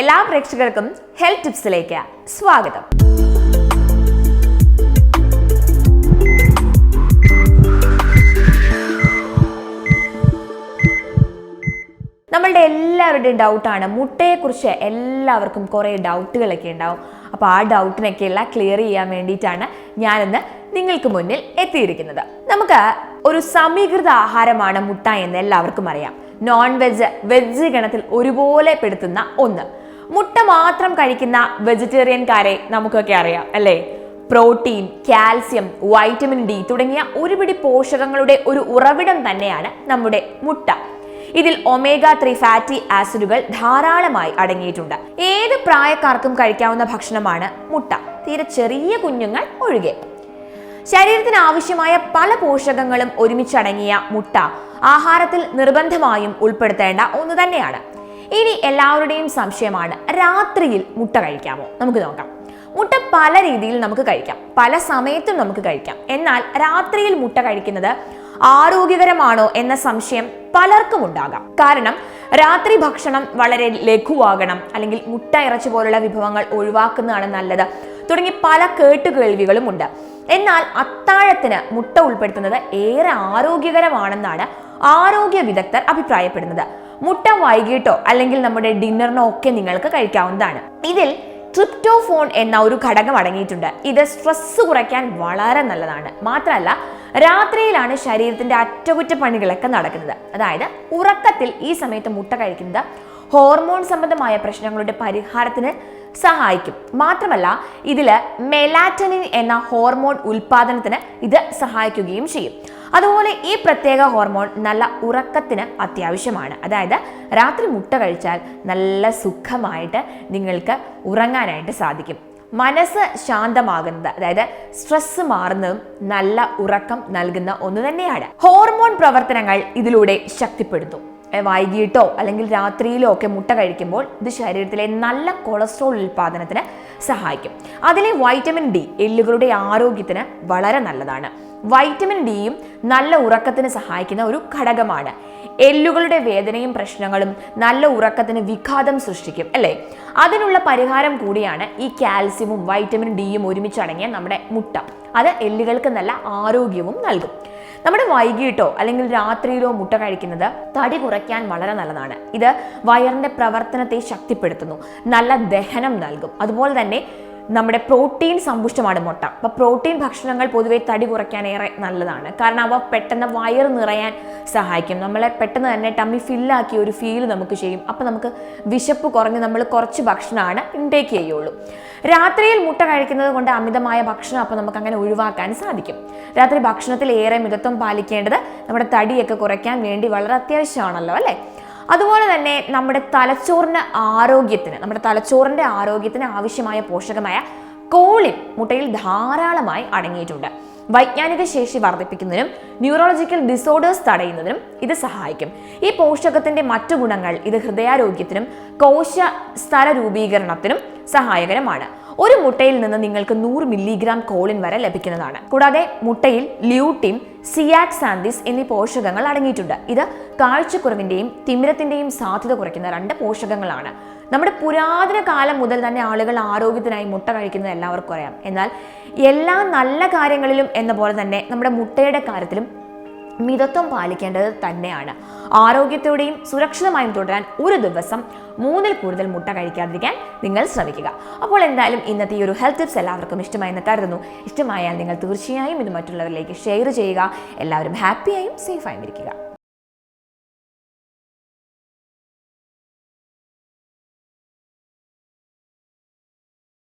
എല്ലാ പ്രേക്ഷകർക്കും ഹെൽത്ത് ടിപ്സിലേക്ക് സ്വാഗതം. നമ്മളുടെ എല്ലാവരുടെയും ഡൗട്ടാണ്, മുട്ടയെക്കുറിച്ച് എല്ലാവർക്കും കുറേ ഡൗട്ടുകളൊക്കെ ഉണ്ടാവും. അപ്പോൾ ആ ഡൗട്ടിനൊക്കെയുള്ള ക്ലിയർ ചെയ്യാൻ വേണ്ടിയിട്ടാണ് ഞാനിന്ന് നിങ്ങൾക്ക് മുന്നിൽ എത്തിയിരിക്കുന്നത്. നമുക്ക് ഒരു സമീകൃത ആഹാരമാണ് മുട്ട എന്ന് എല്ലാവർക്കും അറിയാം. നോൺ വെജ്, വെജ് ഗണത്തിൽ ഒരുപോലെ പെടുത്തുന്ന ഒന്ന്. മുട്ട മാത്രം കഴിക്കുന്ന വെജിറ്റേറിയൻകാരെ നമുക്കൊക്കെ അറിയാം അല്ലേ? പ്രോട്ടീൻ, കാൽസ്യം, വൈറ്റമിൻ ഡി തുടങ്ങിയ ഒരുപിടി പോഷകങ്ങളുടെ ഒരു ഉറവിടം തന്നെയാണ് നമ്മുടെ മുട്ട. ഇതിൽ ഒമേഗ 3 ഫാറ്റി ആസിഡുകൾ ധാരാളമായി അടങ്ങിയിട്ടുണ്ട്. ഏത് പ്രായക്കാർക്കും കഴിക്കാവുന്ന ഭക്ഷണമാണ് മുട്ട, തീരെ ചെറിയ കുഞ്ഞുങ്ങൾ ഒഴികെ. ശരീരത്തിന് ആവശ്യമായ പല പോഷകങ്ങളും ഒരുമിച്ചടങ്ങിയ മുട്ട ആഹാരത്തിൽ നിർബന്ധമായും ഉൾപ്പെടുത്തേണ്ട ഒന്ന് തന്നെയാണ്. ഇനി എല്ലാവരുടെയും സംശയമാണ്, രാത്രിയിൽ മുട്ട കഴിക്കാമോ? നമുക്ക് നോക്കാം. മുട്ട പല രീതിയിൽ നമുക്ക് കഴിക്കാം, പല സമയത്തും നമുക്ക് കഴിക്കാം. എന്നാൽ രാത്രിയിൽ മുട്ട കഴിക്കുന്നത് ആരോഗ്യകരമാണോ എന്ന സംശയം പലർക്കും ഉണ്ടാകാം. കാരണം രാത്രി ഭക്ഷണം വളരെ ലഘുവാകണം, അല്ലെങ്കിൽ മുട്ട ഇറച്ചി പോലുള്ള വിഭവങ്ങൾ ഒഴിവാക്കുന്നതാണ് നല്ലത് തുടങ്ങി പല കേട്ടുകേൾവികളും ഉണ്ട്. എന്നാൽ അത്താഴത്തിന് മുട്ട ഉൾപ്പെടുത്തുന്നത് ഏറെ ആരോഗ്യകരമാണെന്നാണ് ആരോഗ്യ വിദഗ്ധർ അഭിപ്രായപ്പെടുന്നത്. മുട്ട വൈകിട്ടോ അല്ലെങ്കിൽ നമ്മുടെ ഡിന്നറിനോ ഒക്കെ നിങ്ങൾക്ക് കഴിക്കാവുന്നതാണ്. ഇതിൽ ട്രിപ്റ്റോഫോൺ എന്ന ഒരു ഘടകം അടങ്ങിയിട്ടുണ്ട്. ഇത് സ്ട്രെസ് കുറയ്ക്കാൻ വളരെ നല്ലതാണ്. മാത്രമല്ല, രാത്രിയിലാണ് ശരീരത്തിന്റെ അറ്റകുറ്റപ്പണികളൊക്കെ നടക്കുന്നത്. അതായത് ഉറക്കത്തിൽ ഈ സമയത്ത് മുട്ട കഴിക്കുന്നത് ഹോർമോൺ സംബന്ധമായ പ്രശ്നങ്ങളുടെ പരിഹാരത്തിന് സഹായിക്കും. മാത്രമല്ല, ഇതിൽ മെലാറ്റനിൻ എന്ന ഹോർമോൺ ഉൽപാദനത്തിന് ഇത് സഹായിക്കുകയും ചെയ്യും. അതുപോലെ ഈ പ്രത്യേക ഹോർമോൺ നല്ല ഉറക്കത്തിന് അത്യാവശ്യമാണ്. അതായത് രാത്രി മുട്ട കഴിച്ചാൽ നല്ല സുഖമായിട്ട് നിങ്ങൾക്ക് ഉറങ്ങാനായിട്ട് സാധിക്കും. മനസ്സ് ശാന്തമാകുന്നത്, അതായത് സ്ട്രെസ് മാറുന്നതും നല്ല ഉറക്കം നൽകുന്ന ഒന്ന് തന്നെയാണ്. ഹോർമോൺ പ്രവർത്തനങ്ങൾ ഇതിലൂടെ ശക്തിപ്പെടുത്തും. വൈകിട്ടോ അല്ലെങ്കിൽ രാത്രിയിലോ ഒക്കെ മുട്ട കഴിക്കുമ്പോൾ ഇത് ശരീരത്തിലെ നല്ല കൊളസ്ട്രോൾ ഉൽപാദനത്തിന് സഹായിക്കും. അതിലെ വൈറ്റമിൻ ഡി എല്ലുകളുടെ ആരോഗ്യത്തിന് വളരെ നല്ലതാണ്. വൈറ്റമിൻ ഡിയും നല്ല ഉറക്കത്തിന് സഹായിക്കുന്ന ഒരു ഘടകമാണ്. എല്ലുകളുടെ വേദനയും പ്രശ്നങ്ങളും നല്ല ഉറക്കത്തിന് വിഘാതം സൃഷ്ടിക്കും അല്ലേ? അതിനുള്ള പരിഹാരം കൂടിയാണ് ഈ കാൽസ്യവും വൈറ്റമിൻ ഡിയും ഒരുമിച്ചടങ്ങിയ നമ്മുടെ മുട്ട. അത് എല്ലുകൾക്ക് നല്ല ആരോഗ്യവും നൽകും. നമ്മുടെ വൈകിട്ടോ അല്ലെങ്കിൽ രാത്രിയിലോ മുട്ട കഴിക്കുന്നത് തടി കുറയ്ക്കാൻ വളരെ നല്ലതാണ്. ഇത് വയറിന്റെ പ്രവർത്തനത്തെ ശക്തിപ്പെടുത്തുന്നു, നല്ല ദഹനം നൽകും. അതുപോലെ തന്നെ നമ്മുടെ പ്രോട്ടീൻ സമ്പുഷ്ടമാണ് മുട്ട. അപ്പോൾ പ്രോട്ടീൻ ഭക്ഷണങ്ങൾ പൊതുവെ തടി കുറയ്ക്കാൻ ഏറെ നല്ലതാണ്. കാരണം അവ പെട്ടെന്ന് വയറ് നിറയാൻ സഹായിക്കും. നമ്മളെ പെട്ടെന്ന് തന്നെ ടമ്മി ഫില്ലാക്കി ഒരു ഫീൽ നമുക്ക് ചെയ്യും. അപ്പോൾ നമുക്ക് വിശപ്പ് കുറഞ്ഞ് നമ്മൾ കുറച്ച് ഭക്ഷണമാണ് ഇൻടേക്ക് ചെയ്യുള്ളൂ. രാത്രിയിൽ മുട്ട കഴിക്കുന്നത് കൊണ്ട് അമിതമായ ഭക്ഷണം അപ്പോൾ നമുക്ക് അങ്ങനെ ഒഴിവാക്കാൻ സാധിക്കും. രാത്രി ഭക്ഷണത്തിൽ ഏറെ മിതത്വം പാലിക്കേണ്ടത് നമ്മുടെ തടിയൊക്കെ കുറയ്ക്കാൻ വേണ്ടി വളരെ അത്യാവശ്യമാണല്ലോ അല്ലേ? അതുപോലെ തന്നെ നമ്മുടെ തലച്ചോറിന്റെ ആരോഗ്യത്തിന് ആവശ്യമായ പോഷകമായ കോളിൻ മുട്ടയിൽ ധാരാളമായി അടങ്ങിയിട്ടുണ്ട്. വൈജ്ഞാനിക ശേഷി വർദ്ധിപ്പിക്കുന്നതിനും ന്യൂറോളജിക്കൽ ഡിസോർഡേഴ്സ് തടയുന്നതിനും ഇത് സഹായിക്കും. ഈ പോഷകത്തിന്റെ മറ്റു ഗുണങ്ങൾ ഇത് ഹൃദയാരോഗ്യത്തിനും കോശ സ്ഥല രൂപീകരണത്തിനും സഹായകരമാണ്. ഒരു മുട്ടയിൽ നിന്ന് നിങ്ങൾക്ക് 100 മില്ലിഗ്രാം കോളിൻ വരെ ലഭിക്കുന്നതാണ്. കൂടാതെ മുട്ടയിൽ ല്യൂട്ടിൻ, സിയാക്സാന്തിസ് എന്നീ പോഷകങ്ങൾ അടങ്ങിയിട്ടുണ്ട്. ഇത് കാഴ്ചക്കുറവിന്റെയും തിമിരത്തിന്റെയും സാധ്യത കുറയ്ക്കുന്ന 2 പോഷകങ്ങളാണ്. നമ്മുടെ പുരാതന കാലം മുതൽ തന്നെ ആളുകൾ ആരോഗ്യത്തിനായി മുട്ട കഴിക്കുന്നത് എല്ലാവർക്കും അറിയാം. എന്നാൽ എല്ലാ നല്ല കാര്യങ്ങളിലും എന്ന പോലെ തന്നെ നമ്മുടെ മുട്ടയുടെ കാര്യത്തിലും മിതത്വം പാലിക്കേണ്ടത് തന്നെയാണ്. ആരോഗ്യത്തോടെയും സുരക്ഷിതമായും തുടരാൻ ഒരു ദിവസം 3-ൽ കൂടുതൽ മുട്ട കഴിക്കാതിരിക്കാൻ നിങ്ങൾ ശ്രമിക്കുക. അപ്പോൾ എന്തായാലും ഇന്നത്തെ ഈ ഒരു ഹെൽത്ത് ടിപ്സ് എല്ലാവർക്കും ഇഷ്ടമായെന്ന് കരുതുന്നു. ഇഷ്ടമായാൽ നിങ്ങൾ തീർച്ചയായും ഇത് മറ്റുള്ളവരിലേക്ക് ഷെയർ ചെയ്യുക. എല്ലാവരും ഹാപ്പിയായും സേഫായും ഇരിക്കുക.